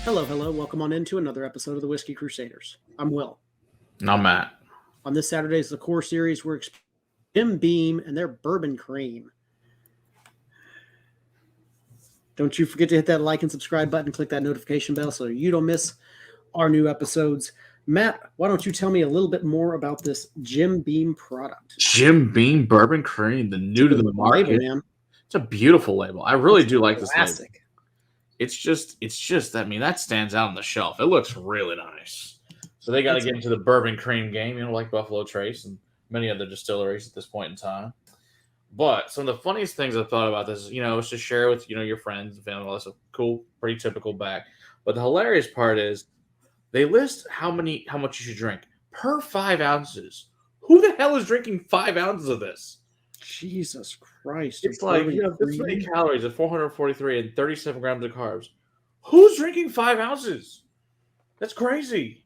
Hello, hello. Welcome on into another episode of the Whiskey Crusaders. I'm Will. No, Matt. On this Saturday's Liqueur series, we're Jim Beam and their Bourbon Cream. Don't you forget to hit that like and subscribe button, click that notification bell so you don't miss our new episodes. Matt, why don't you tell me a little bit more about this Jim Beam product? Jim Beam Bourbon Cream, the new to the market. Label, man. It's a beautiful label. I really do like this label. Classic. It's just, I mean, that stands out on the shelf. It looks really nice. So they got to get into the bourbon cream game, like Buffalo Trace and many other distilleries at this point in time. But some of the funniest things I thought about this is, is to share with, your friends and family. That's a cool, pretty typical bag. But the hilarious part is they list how much you should drink per 5 ounces. Who the hell is drinking 5 ounces of this? Jesus Christ. It's like, this many calories at 443 and 37 grams of carbs. Who's drinking 5 ounces? That's crazy.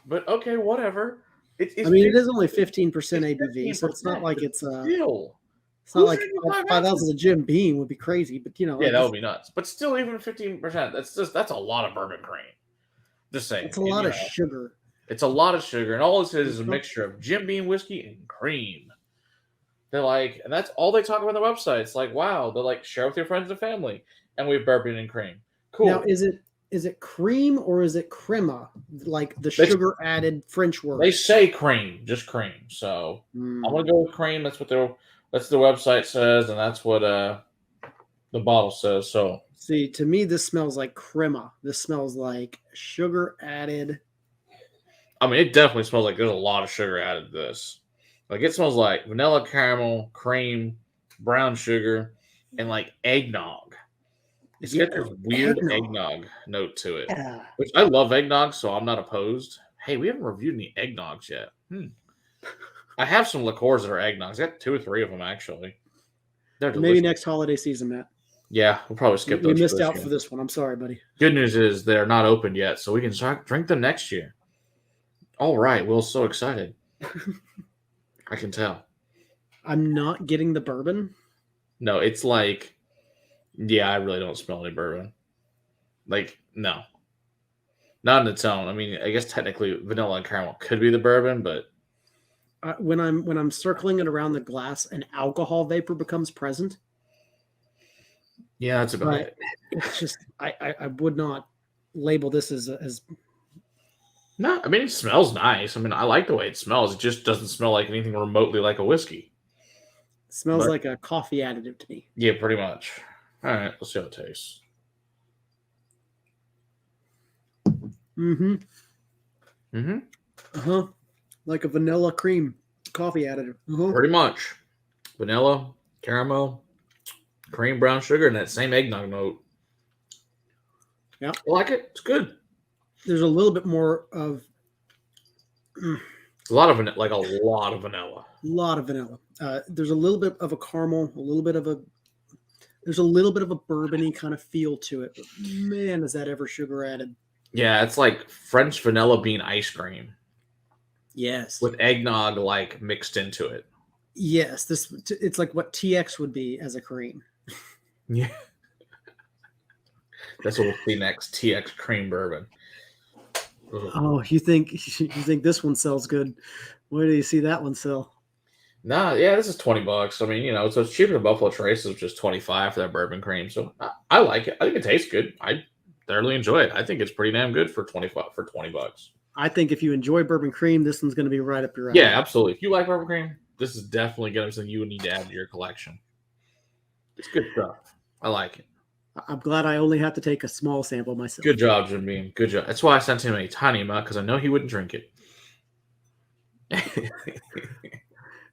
But okay, whatever. It is only 15% ABV, so it's not like it's still. It's not like 5 ounces of Jim Beam would be crazy, but yeah, that would be nuts. But still, even 15%, that's a lot of bourbon cream. Just saying, it's a lot of sugar. It's a lot of sugar, and all this is a mixture of Jim Beam whiskey and cream. They're like, and that's all they talk about on the website. It's like, wow, they're like, share with your friends and family, and we have bourbon and cream. Cool. Now, is it cream or is it crema? Like the sugar added French word. They say cream, just cream. So I'm gonna go with cream. That's what the website says, and that's what the bottle says. So see, to me, this smells like crema. This smells like sugar added. I mean, it definitely smells like there's a lot of sugar added to this. Like it smells like vanilla, caramel, cream, brown sugar, and like eggnog. It's got this weird eggnog note to it, which I love eggnog, so I'm not opposed. Hey, we haven't reviewed any eggnogs yet. I have some liqueurs that are eggnogs. I got 2 or 3 of them, actually. They're delicious. Maybe next holiday season, Matt. Yeah, we'll probably skip those. You missed out for this one. I'm sorry, buddy. Good news is they're not open yet, so we can drink them next year. All right, Will's so excited. I can tell. I'm not getting the bourbon. No, it's like... Yeah, I really don't smell any bourbon. Like, no. Not in its own. I mean, I guess technically vanilla and caramel could be the bourbon, but when I'm circling it around the glass, an alcohol vapor becomes present. Yeah, that's about it. It's just I would not label this as No, I mean it smells nice. I mean, I like the way it smells. It just doesn't smell like anything remotely like a whiskey. It smells like a coffee additive to me. Yeah, pretty much. All right, let's see how it tastes. Like a vanilla cream coffee additive. Pretty much. Vanilla, caramel, cream, brown sugar, and that same eggnog note. Yeah. I like it. It's good. There's a little bit more of... A lot of vanilla. A lot of vanilla. There's a little bit of a caramel, there's a little bit of a bourbon-y kind of feel to it. But man, is that ever sugar added. Yeah, it's like French vanilla bean ice cream. Yes. With eggnog mixed into it. Yes, it's like what TX would be as a cream. Yeah. That's what we'll see next, TX cream bourbon. Ugh. Oh, you think this one sells good? Where do you see that one sell? Nah, yeah, this is $20. I mean, so it's cheaper than Buffalo Trace, which is $25 for that bourbon cream. So I like it. I think it tastes good. I thoroughly enjoy it. I think it's pretty damn good for $20. I think if you enjoy bourbon cream, this one's going to be right up your alley. Yeah, absolutely. If you like bourbon cream, this is definitely going to be something you would need to add to your collection. It's good stuff. I like it. I'm glad I only have to take a small sample myself. Good job, Jim Beam. Good job. That's why I sent him a tiny amount, because I know he wouldn't drink it.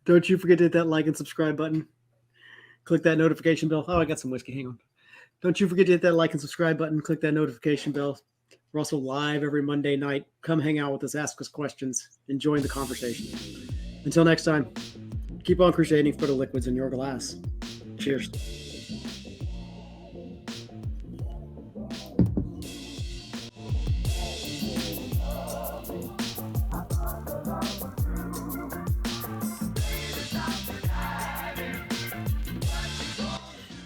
Don't you forget to hit that like and subscribe button. Click that notification bell. Oh, I got some whiskey. Hang on. Don't you forget to hit that like and subscribe button. Click that notification bell. We're also live every Monday night. Come hang out with us. Ask us questions. Enjoy the conversation. Until next time, keep on crusading for the liquids in your glass. Cheers.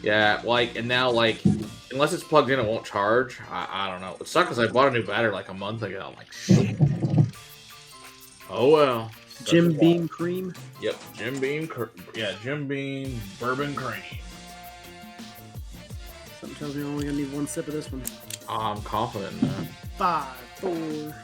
Yeah, and now unless it's plugged in, it won't charge. I don't know. It sucks because I bought a new battery like a month ago. I'm like, shit. Oh well. Jim Beam Cream. Yep, Jim Beam. Jim Beam Bourbon Cream. Something tells me I'm only gonna need one sip of this one. I'm confident in that. 5, 4.